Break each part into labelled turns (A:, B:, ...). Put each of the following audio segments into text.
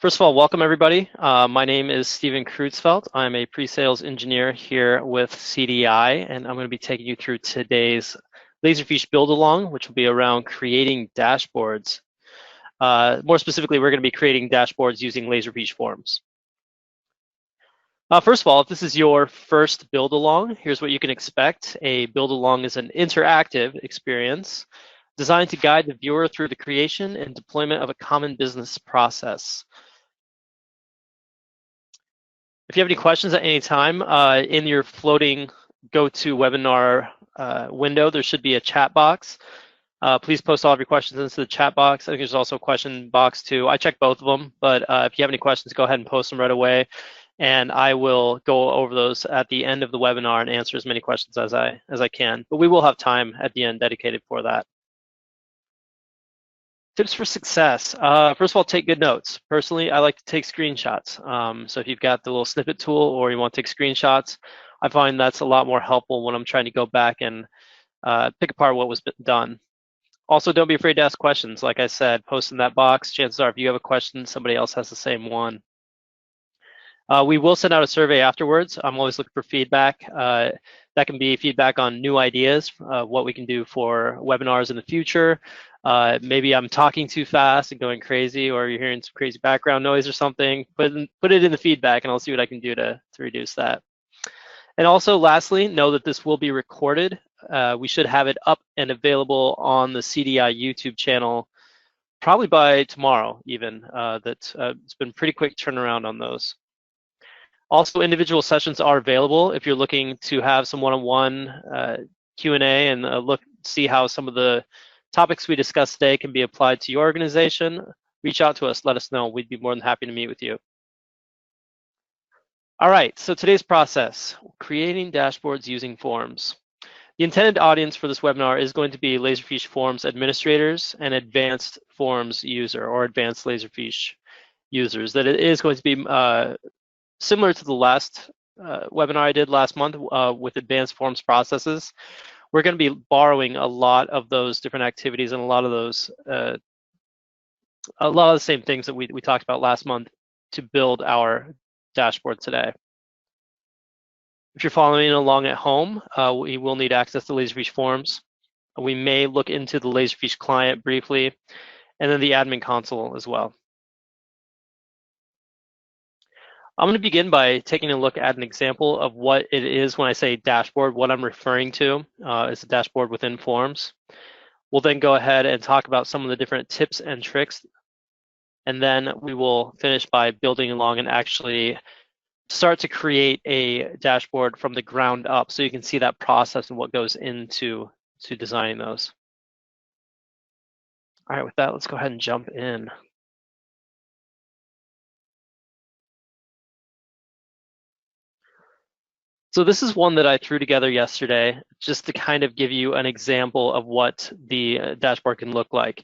A: First of all, welcome everybody. My name is Steven Krutzfeldt. I'm a pre-sales engineer here with CDI, and I'm going to be taking you through today's Laserfiche build-along, which will be around creating dashboards. More specifically, we're going to be creating dashboards using Laserfiche Forms. First of all, if this is your first build-along, here's what you can expect. A build-along is an interactive experience designed to guide the viewer through the creation and deployment of a common business process. If you have any questions at any time, in your floating GoToWebinar window, there should be a chat box. Please post all of your questions into the chat box. I think there's also a question box too. I check both of them, but if you have any questions, go ahead and post them right away, and I will go over those at the end of the webinar and answer as many questions as I can. But we will have time at the end dedicated for that. Tips for success. First of all, take good notes. Personally, I like to take screenshots. So if you've got the little snippet tool or you want to take screenshots, I find that's a lot more helpful when I'm trying to go back and pick apart what was done. Also, don't be afraid to ask questions. Like I said, post in that box. Chances are if you have a question, somebody else has the same one. We will send out a survey afterwards. I'm always looking for feedback. That can be feedback on new ideas, what we can do for webinars in the future. Maybe I'm talking too fast and going crazy, or you're hearing some crazy background noise or something. Put it in the feedback and I'll see what I can do to reduce that. And also, lastly, know that this will be recorded. We should have it up and available on the CDI YouTube channel probably by tomorrow even. It's been pretty quick turnaround on those. Also, individual sessions are available if you're looking to have some one-on-one Q&A and see how some of the topics we discussed today can be applied to your organization. Reach out to us, let us know. We'd be more than happy to meet with you. All right, so today's process, creating dashboards using forms. The intended audience for this webinar is going to be Laserfiche Forms administrators and advanced forms user or advanced Laserfiche users. That it is going to be similar to the last webinar I did last month with advanced forms processes. We're going to be borrowing a lot of those different activities and a lot of the same things that we talked about last month to build our dashboard today. If you're following along at home, we will need access to Laserfiche Forms. We may look into the Laserfiche client briefly, and then the admin console as well. I'm going to begin by taking a look at an example of what it is when I say dashboard. What I'm referring to is a dashboard within Forms. We'll then go ahead and talk about some of the different tips and tricks, and then we will finish by building along and actually start to create a dashboard from the ground up so you can see that process and what goes into designing those. All right, with that, let's go ahead and jump in. So this is one that I threw together yesterday just to kind of give you an example of what the dashboard can look like.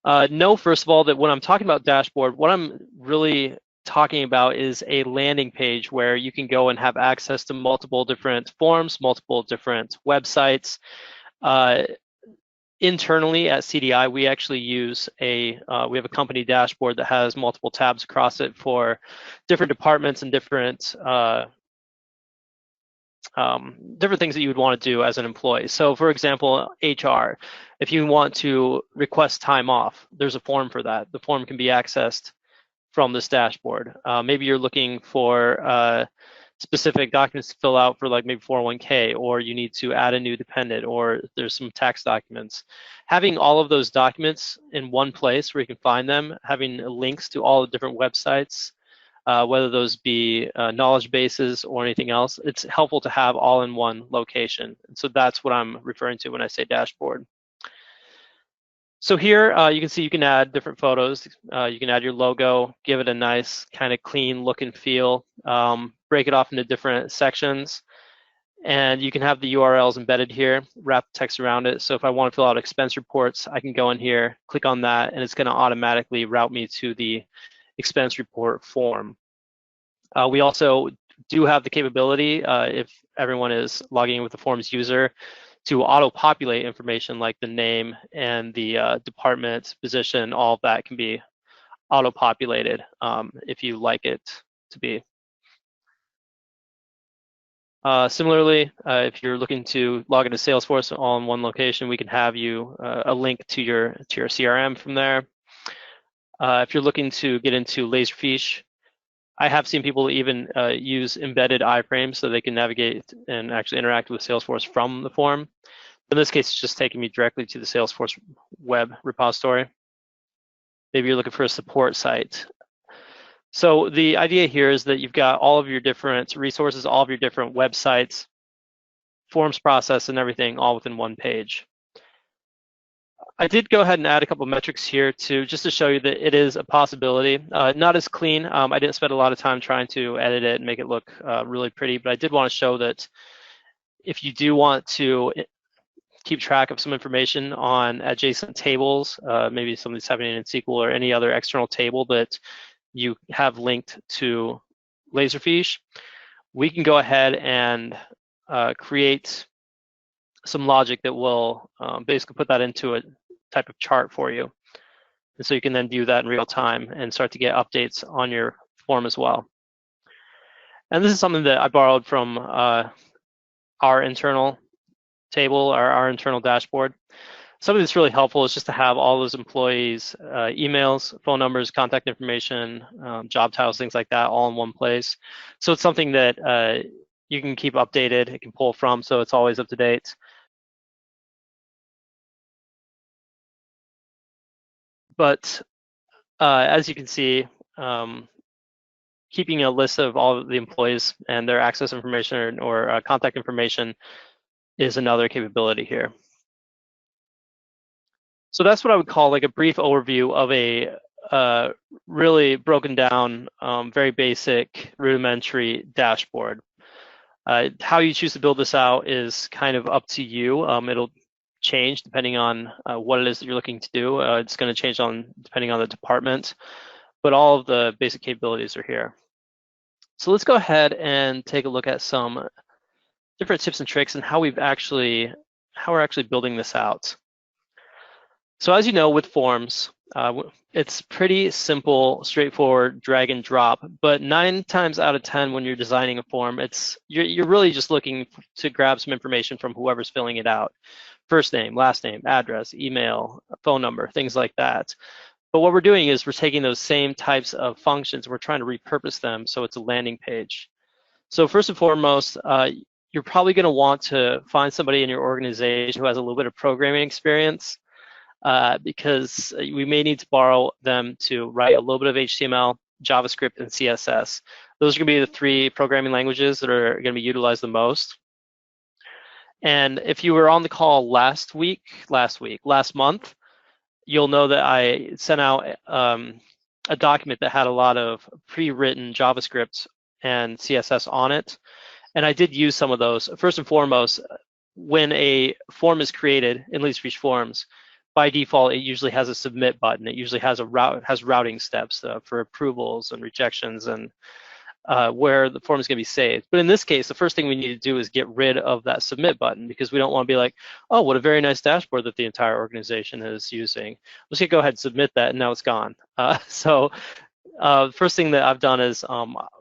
A: Know, first of all, that when I'm talking about dashboard, what I'm really talking about is a landing page where you can go and have access to multiple different forms, multiple different websites. Internally at CDI, we actually use we have a company dashboard that has multiple tabs across it for different departments and different things that you would want to do as an employee. So for example, HR, if you want to request time off, there's a form for that. The form can be accessed from this dashboard. Maybe you're looking for specific documents to fill out for like maybe 401k, or you need to add a new dependent, or there's some tax documents. Having all of those documents in one place where you can find them, having links to all the different websites, whether those be knowledge bases or anything else, it's helpful to have all in one location. And so that's what I'm referring to when I say dashboard. So here you can see you can add different photos. You can add your logo, give it a nice kind of clean look and feel, break it off into different sections, and you can have the URLs embedded here, wrap text around it. So if I want to fill out expense reports, I can go in here, click on that, and it's going to automatically route me to the expense report form. We also do have the capability, if everyone is logging in with the Forms user, to auto-populate information like the name and the department, position, all of that can be auto-populated if you like it to be. Similarly, if you're looking to log into Salesforce all in one location, we can have you a link to your CRM from there. If you're looking to get into Laserfiche, I have seen people even use embedded iframes so they can navigate and actually interact with Salesforce from the form. In this case, it's just taking me directly to the Salesforce web repository. Maybe you're looking for a support site. So the idea here is that you've got all of your different resources, all of your different websites, forms process, and everything all within one page. I did go ahead and add a couple of metrics here just to show you that it is a possibility. Not as clean. I didn't spend a lot of time trying to edit it and make it look really pretty, but I did want to show that if you do want to keep track of some information on adjacent tables, maybe somebody's happening in SQL or any other external table that you have linked to Laserfiche, we can go ahead and create some logic that will basically put that into a type of chart for you. And so you can then view that in real time and start to get updates on your form as well. And this is something that I borrowed from our internal table, our internal dashboard. Something that's really helpful is just to have all those employees' emails, phone numbers, contact information, job titles, things like that, all in one place. So it's something that you can keep updated, it can pull from, so it's always up to date. But as you can see, keeping a list of all of the employees and their access information or contact information is another capability here. So that's what I would call like a brief overview of a really broken down, very basic, rudimentary dashboard. How you choose to build this out is kind of up to you. It'll change depending on what it is that you're looking to do. It's going to change depending on the department, but all of the basic capabilities are here. So let's go ahead and take a look at some different tips and tricks and how we're actually building this out. So as you know, with forms, it's pretty simple, straightforward, drag and drop. But 9 times out of 10, when you're designing a form, you're really just looking to grab some information from whoever's filling it out. First name, last name, address, email, phone number, things like that. But what we're doing is we're taking those same types of functions, we're trying to repurpose them so it's a landing page. So first and foremost, you're probably going to want to find somebody in your organization who has a little bit of programming experience, because we may need to borrow them to write a little bit of HTML, JavaScript, and CSS. Those are going to be the 3 programming languages that are going to be utilized the most. And if you were on the call last month, you'll know that I sent out a document that had a lot of pre-written JavaScript and CSS on it. And I did use some of those. First and foremost, when a form is created in Laserfiche Forms, by default, it usually has a submit button. It usually has routing steps for approvals and rejections and where the form is going to be saved. But in this case, the first thing we need to do is get rid of that submit button, because we don't want to be like, oh, what a very nice dashboard that the entire organization is using. Let's go ahead and submit that, and now it's gone. So the first thing that I've done is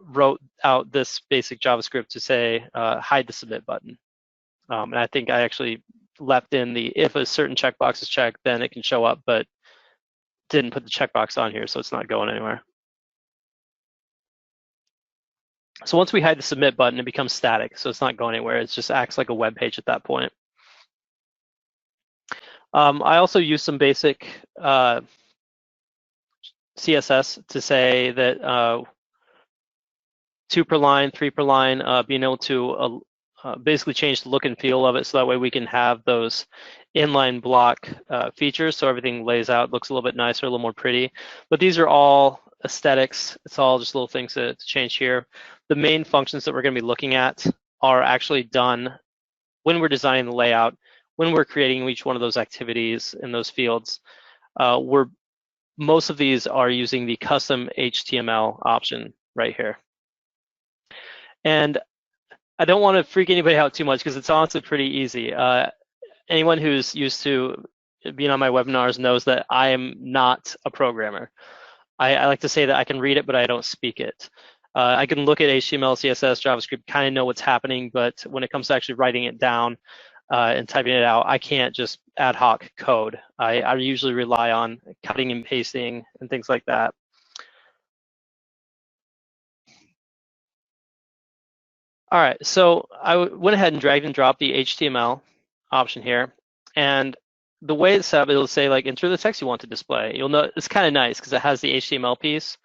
A: wrote out this basic JavaScript to say hide the submit button. And I think I actually left in the if a certain checkbox is checked, then it can show up, but didn't put the checkbox on here, so it's not going anywhere. So once we hide the submit button, it becomes static, so it's not going anywhere. It just acts like a web page at that point. I also use some basic CSS to say that 2 per line, 3 per line, being able to basically change the look and feel of it, so that way we can have those inline block features, so everything lays out, looks a little bit nicer, a little more pretty. But these are all aesthetics. It's all just little things to change here. The main functions that we're going to be looking at are actually done when we're designing the layout, when we're creating each one of those activities in those fields. Most of these are using the custom HTML option right here. And I don't want to freak anybody out too much, because it's honestly pretty easy. Anyone who's used to being on my webinars knows that I am not a programmer. I like to say that I can read it, but I don't speak it. I can look at HTML, CSS, JavaScript, kind of know what's happening, but when it comes to actually writing it down and typing it out, I can't just ad hoc code. I usually rely on cutting and pasting and things like that. All right, so I went ahead and dragged and dropped the HTML option here, and the way it's set up, it'll say like enter the text you want to display. You'll know it's kind of nice because it has the HTML piece,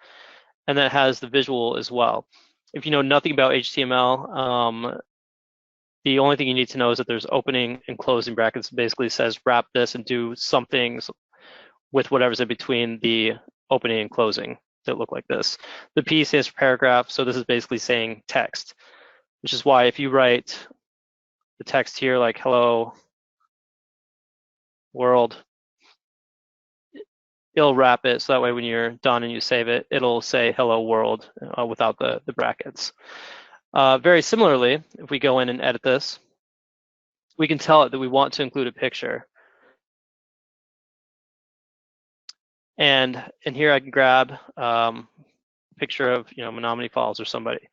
A: and then it has the visual as well. If you know nothing about HTML, the only thing you need to know is that there's opening and closing brackets. It basically says wrap this and do some things with whatever's in between the opening and closing that look like this. The P stands for paragraph, so this is basically saying text, which is why if you write the text here like hello world, it'll wrap it so that way when you're done and you save it, it'll say hello world without the brackets. Very similarly, if we go in and edit this, we can tell it that we want to include a picture. And in here I can grab a picture of Menominee Falls or somebody,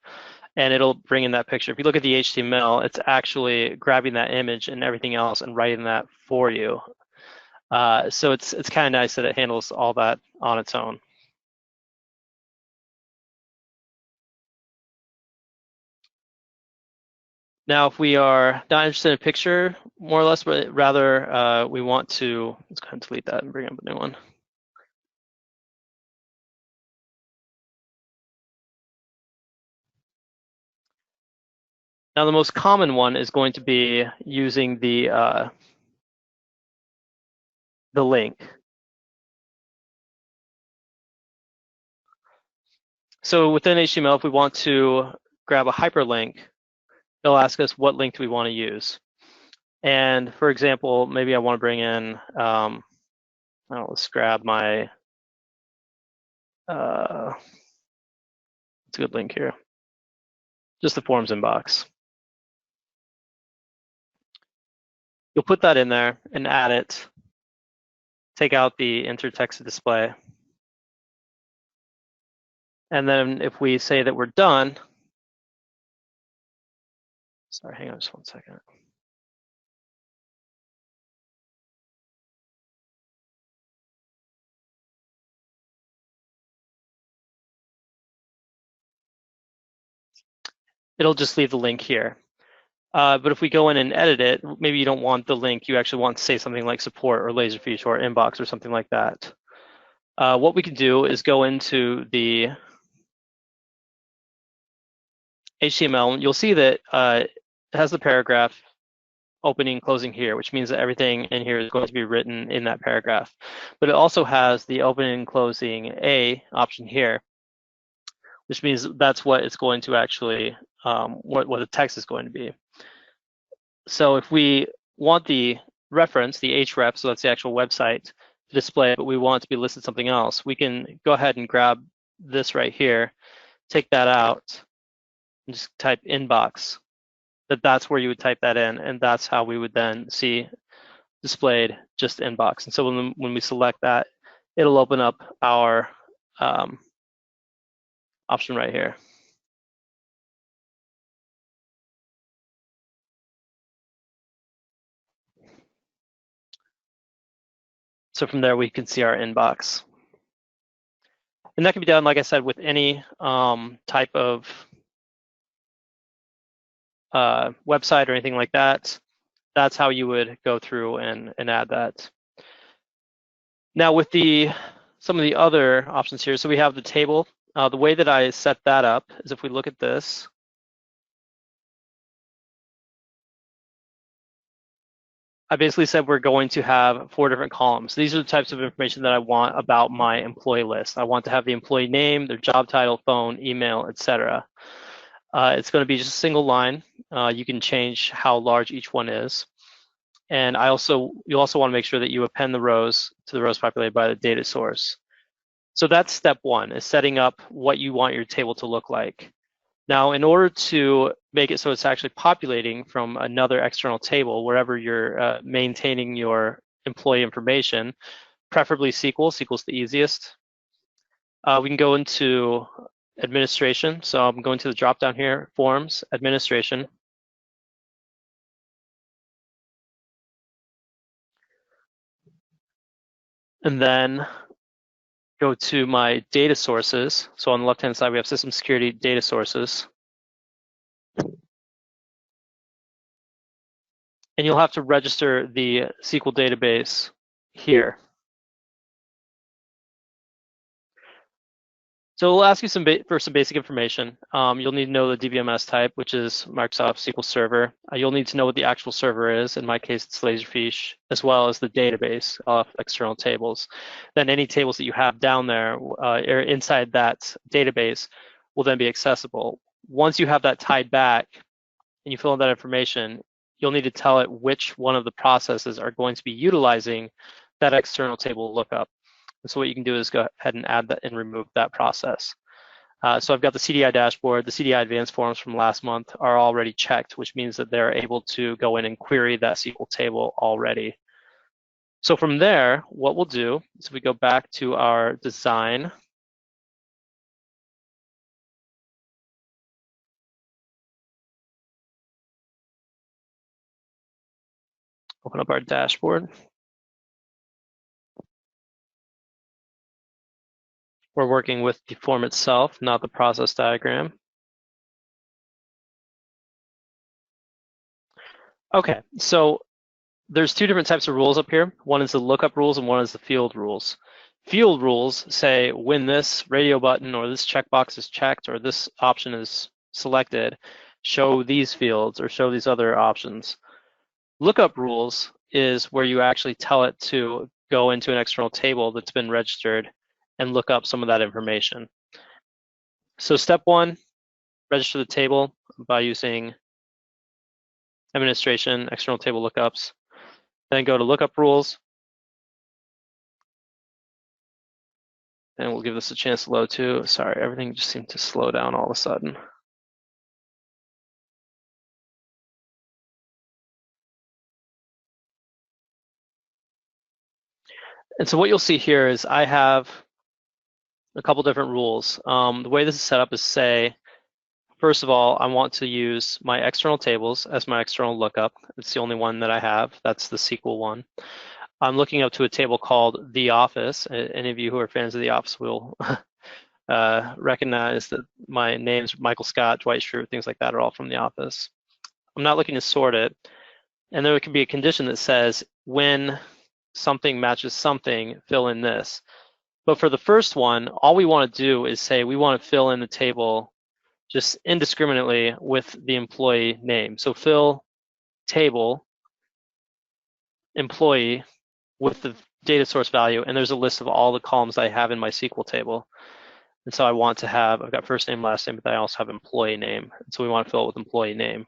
A: and it'll bring in that picture. If you look at the HTML, it's actually grabbing that image and everything else and writing that for you. So it's kind of nice that it handles all that on its own. Now, if we are not interested in a picture, more or less, but rather we want to, let's go ahead and delete that and bring up a new one. Now, the most common one is going to be using the link. So within HTML, if we want to grab a hyperlink, it'll ask us what link do we want to use. And for example, maybe I want to bring in, let's grab my, it's a good link here, just the forms inbox. You'll put that in there and add it, take out the enter text to display. And then if we say that we're done, sorry, hang on just one second. It'll just leave the link here. But if we go in and edit it, maybe you don't want the link, you actually want to say something like support or Laserfiche or inbox or something like that. What we can do is go into the HTML. You'll see that it has the paragraph opening and closing here, which means that everything in here is going to be written in that paragraph. But it also has the opening and closing A option here, which means that's what it's going to actually, what the text is going to be. So if we want the reference, the href, so that's the actual website to display, but we want it to be listed something else, we can go ahead and grab this right here, take that out, and just type inbox. That's where you would type that in, and that's how we would then see displayed just inbox. And so when we select that, it'll open up our option right here. So from there, we can see our inbox. And that can be done, like I said, with any type of website or anything like that. That's how you would go through and add that. Now with some of the other options here, so we have the table. The way that I set that up is if we look at this, I basically said we're going to have 4 different columns. These are the types of information that I want about my employee list. I want to have the employee name, their job title, phone, email, etc. It's going to be just a single line. You can change how large each one is. And you also want to make sure that you append the rows to the rows populated by the data source. So that's step 1, is setting up what you want your table to look like. Now, in order to make it so it's actually populating from another external table, wherever you're maintaining your employee information, preferably SQL. SQL's the easiest. We can go into administration. So I'm going to the drop down here, forms, administration. And then go to my data sources. So on the left-hand side, we have system security data sources. And you'll have to register the SQL database here. So it'll ask you for some basic information. You'll need to know the DBMS type, which is Microsoft SQL Server. You'll need to know what the actual server is. In my case, it's Laserfiche, as well as the database of external tables. Then any tables that you have down there or inside that database will then be accessible. Once you have that tied back and you fill in that information, you'll need to tell it which one of the processes are going to be utilizing that external table lookup. And so what you can do is go ahead and add that and remove that process. So I've got the CDI dashboard. The CDI advanced forms from last month are already checked, which means that they're able to go in and query that SQL table already. So from there, what we'll do is we go back to our design. Open up our dashboard. We're working with the form itself, not the process diagram. Okay, so there's two different types of rules up here. One is the lookup rules and one is the field rules. Field rules say when this radio button or this checkbox is checked or this option is selected, show these fields or show these other options. Lookup rules is where you actually tell it to go into an external table that's been registered and look up some of that information. So step one, register the table by using administration, external table lookups. Then go to lookup rules. And we'll give this a chance to load too. Sorry, everything just seemed to slow down all of a sudden. And so what you'll see here is I have a couple different rules. The way this is set up is say, first of all, I want to use my external tables as my external lookup. It's the only one that I have. That's the SQL one. I'm looking up to a table called The Office. Any of you who are fans of The Office will recognize that my names, Michael Scott, Dwight Schrute, things like that are all from The Office. I'm not looking to sort it. And there could be a condition that says when something matches something, fill in this. But for the first one, all we want to do is say we want to fill in the table just indiscriminately with the employee name. So fill table employee with the data source value, and there's a list of all the columns I have in my SQL table. And so I want to have, I've got first name, last name, but I also have employee name. And so we want to fill it with employee name.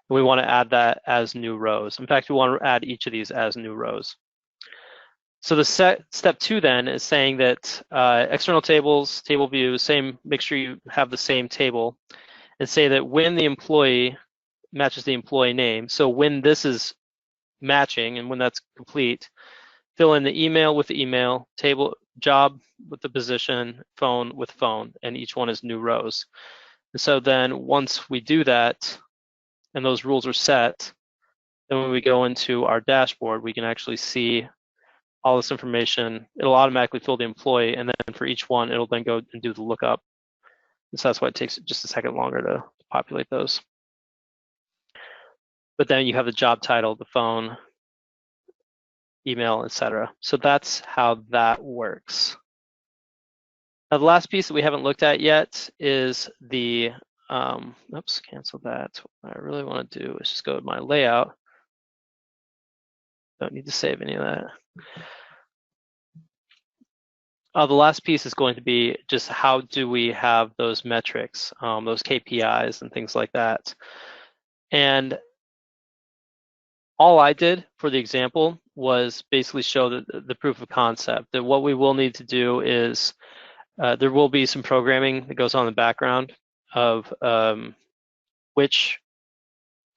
A: And we want to add that as new rows. In fact, we want to add each of these as new rows. So the step two then is saying that external tables, table view, make sure you have the same table, and say that when the employee matches the employee name, so when this is matching and when that's complete, fill in the email with the email, table job with the position, phone with phone, and each one is new rows. And so then once we do that, and those rules are set, then when we go into our dashboard, we can actually see all this information. It'll automatically fill the employee, and then for each one, it'll then go and do the lookup. And so that's why it takes just a second longer to populate those. But then you have the job title, the phone, email, etc. So that's how that works. Now, the last piece that we haven't looked at yet is the, oops, cancel that. What I really want to do is just go to my layout. Don't need to save any of that. The last piece is going to be just how do we have those metrics, those KPIs and things like that. And all I did for the example was basically show the proof of concept, that what we will need to do is there will be some programming that goes on in the background of which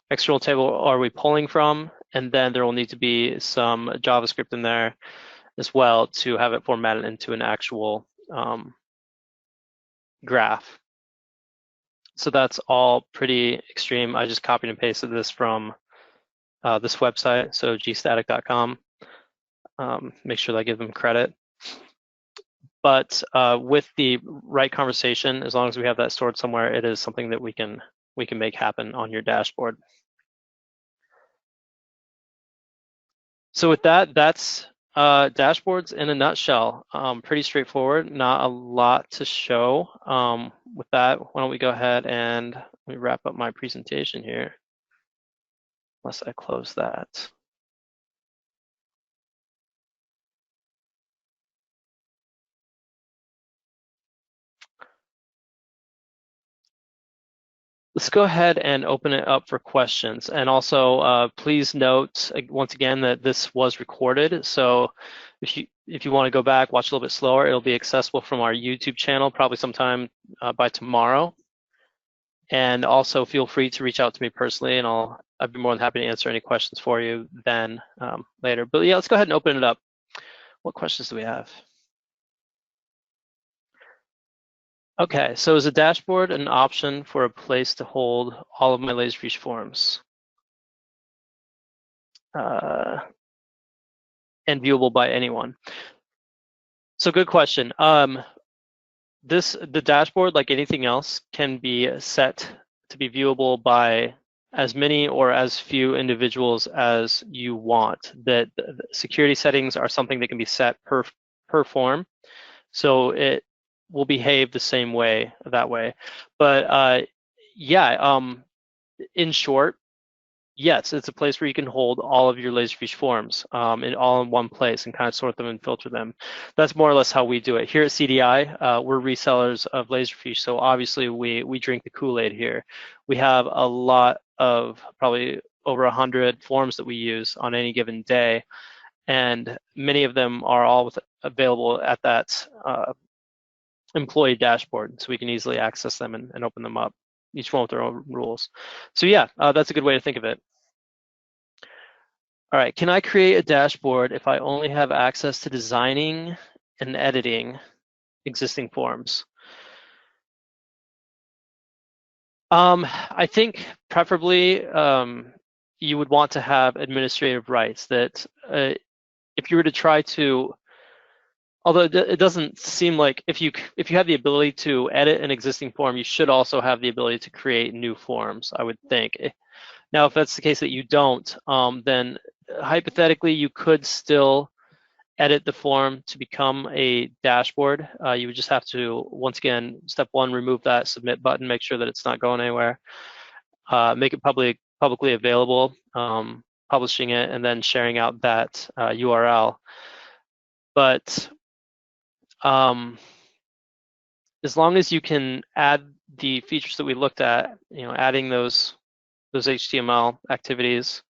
A: external table are we pulling from, and then there will need to be some JavaScript in there as well to have it formatted into an actual graph. So that's all pretty extreme. I just copied and pasted this from this website, so gstatic.com. Make sure that I give them credit. But with the right conversation, as long as we have that stored somewhere, it is something that we can make happen on your dashboard. So with that, that's dashboards in a nutshell. Pretty straightforward, not a lot to show. With that, why don't we go ahead and let me wrap up my presentation here, unless I close that. Let's go ahead and open it up for questions. And also, please note once again that this was recorded. So if you want to go back, watch a little bit slower, it'll be accessible from our YouTube channel probably sometime by tomorrow. And also feel free to reach out to me personally, and I'd be more than happy to answer any questions for you then later. But yeah, let's go ahead and open it up. What questions do we have? Okay, so is a dashboard an option for a place to hold all of my Laserfiche forms? And viewable by anyone. So good question. The dashboard, like anything else, can be set to be viewable by as many or as few individuals as you want. That security settings are something that can be set per form, so it will behave the same way that way. But yeah, in short, yes, it's a place where you can hold all of your Laserfiche forms all in one place and kind of sort them and filter them. That's more or less how we do it. Here at CDI, we're resellers of Laserfiche, so obviously we drink the Kool-Aid here. We have a lot of, probably over 100 forms that we use on any given day, and many of them are all available at that employee dashboard, so we can easily access them and open them up, each one with their own rules. So yeah, that's a good way to think of it. All right, can I create a dashboard if I only have access to designing and editing existing forms? I think preferably you would want to have administrative rights that if you were to try to, although it doesn't seem like if you have the ability to edit an existing form, you should also have the ability to create new forms, I would think. Now, if that's the case that you don't, then hypothetically you could still edit the form to become a dashboard. You would just have to, once again, step one, remove that submit button, make sure that it's not going anywhere, make it publicly available, publishing it, and then sharing out that URL. But as long as you can add the features that we looked at, adding those HTML activities,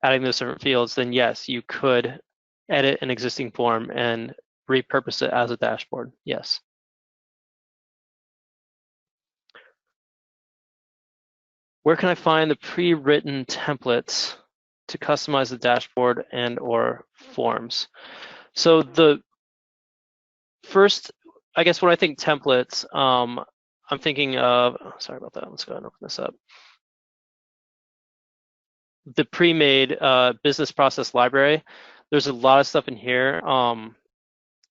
A: adding those different fields, then yes, you could edit an existing form and repurpose it as a dashboard, yes. Where can I find the pre-written templates to customize the dashboard and/or forms? So the first, I guess when I think templates, I'm thinking of, sorry about that, let's go ahead and open this up. The pre-made business process library. There's a lot of stuff in here.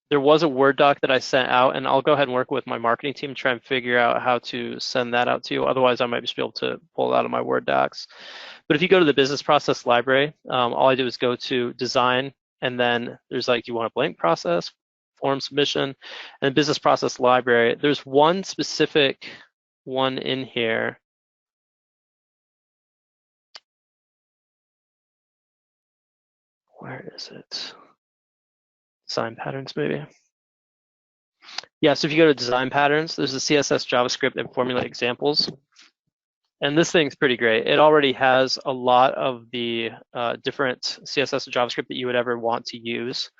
A: There was a Word doc that I sent out, and I'll go ahead and work with my marketing team to try and figure out how to send that out to you. Otherwise, I might just be able to pull it out of my Word docs. But if you go to the business process library, all I do is go to design, and then there's like, do you want a blank process, form submission, and business process library. There's one specific one in here. Where is it? Design patterns, maybe. Yeah, so if you go to design patterns, there's the CSS, JavaScript, and formulate examples. And this thing's pretty great. It already has a lot of the different CSS and JavaScript that you would ever want to use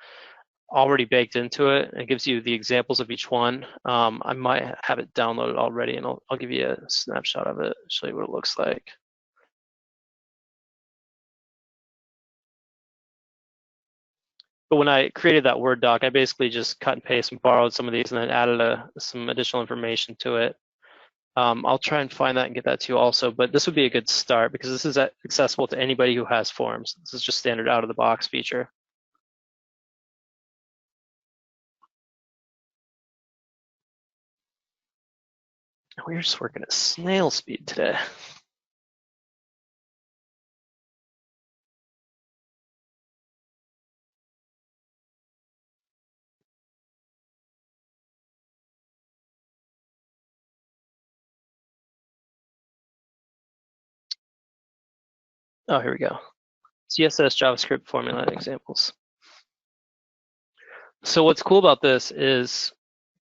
A: already baked into it. It gives you the examples of each one. I might have it downloaded already, and I'll give you a snapshot of it, show you what it looks like. But when I created that Word doc, I basically just cut and paste and borrowed some of these and then added some additional information to it. I'll try and find that and get that to you also, but this would be a good start because this is accessible to anybody who has forms. This is just standard out of the box feature. We're just working at snail speed today. Oh, here we go. CSS, JavaScript, formula examples. So what's cool about this is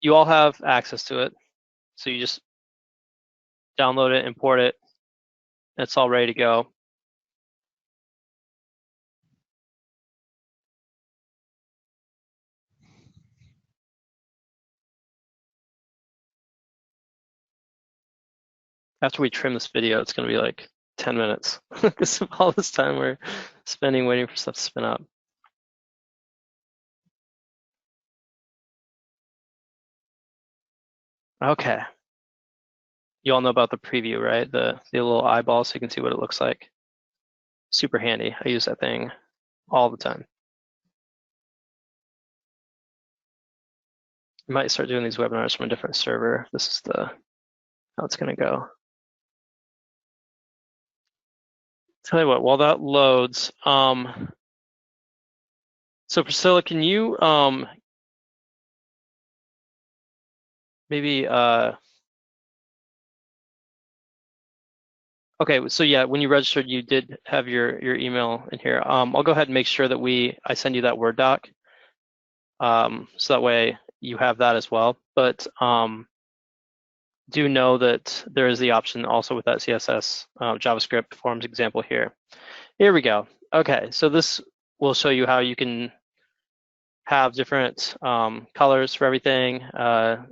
A: you all have access to it. So you just download it, import it, and it's all ready to go. After we trim this video, it's going to be like 10 minutes because of all this time we're spending waiting for stuff to spin up. Okay. You all know about the preview, right? The little eyeball so you can see what it looks like. Super handy. I use that thing all the time. I might start doing these webinars from a different server. This is how it's going to go. Tell you what, while that loads, so Priscilla, can you maybe okay, so yeah, when you registered, you did have your email in here. I'll go ahead and make sure that I send you that Word doc, so that way you have that as well. But do know that there is the option also with that CSS JavaScript forms example here. Here we go. Okay, so this will show you how you can have different colors for everything. How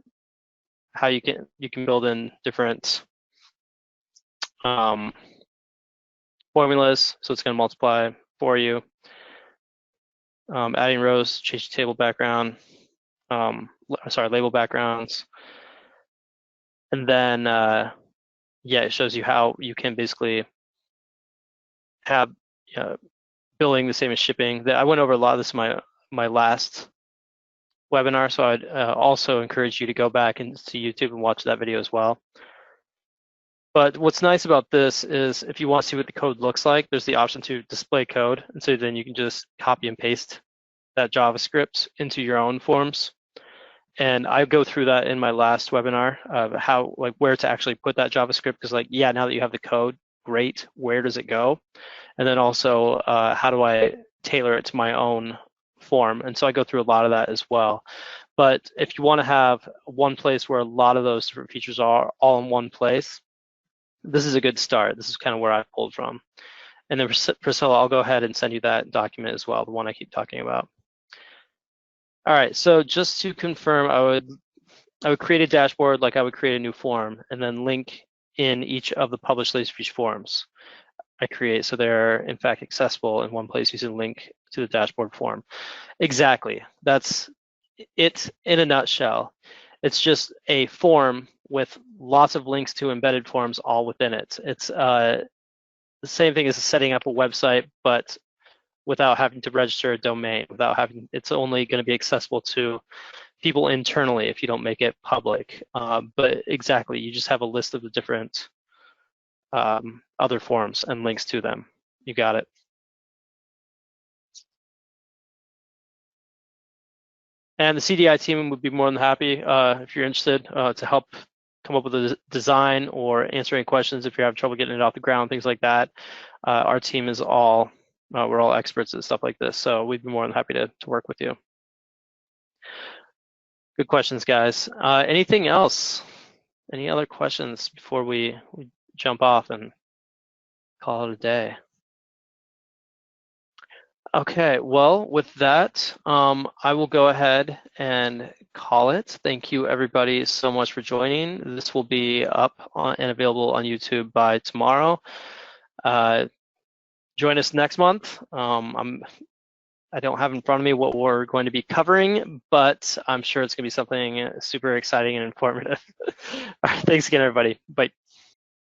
A: you can build in different formulas, so it's going to multiply for you. Adding rows, change the table background. Label backgrounds. And then, yeah, it shows you how you can basically have billing the same as shipping. I went over a lot of this in my last webinar, so I'd also encourage you to go back and see YouTube and watch that video as well. But what's nice about this is if you want to see what the code looks like, there's the option to display code. And so then you can just copy and paste that JavaScript into your own forms. And I go through that in my last webinar of how, like, where to actually put that JavaScript. Because, like, yeah, now that you have the code, great. Where does it go? And then also, how do I tailor it to my own form? And so I go through a lot of that as well. But if you want to have one place where a lot of those different features are all in one place, this is a good start. This is kind of where I pulled from. And then Priscilla, I'll go ahead and send you that document as well, the one I keep talking about. All right, so just to confirm, I would create a dashboard like I would create a new form and then link in each of the published Laserfiche forms I create so they're in fact accessible in one place using a link to the dashboard form. Exactly, that's it in a nutshell. It's just a form with lots of links to embedded forms all within it. It's the same thing as setting up a website, but without having to register a domain, it's only going to be accessible to people internally if you don't make it public. But exactly, you just have a list of the different other forms and links to them. You got it. And the CDI team would be more than happy if you're interested to help come up with a design or answer any questions if you're having trouble getting it off the ground, things like that. Our team is we're all experts at stuff like this, so we'd be more than happy to work with you. Good questions, guys. Anything else? Any other questions before we jump off and call it a day? Okay, well, with that, I will go ahead and call it. Thank you, everybody, so much for joining. This will be up and available on YouTube by tomorrow. Join us next month. I'm I don't have in front of me what we're going to be covering, but I'm sure it's going to be something super exciting and informative. All right, thanks again, everybody. Bye.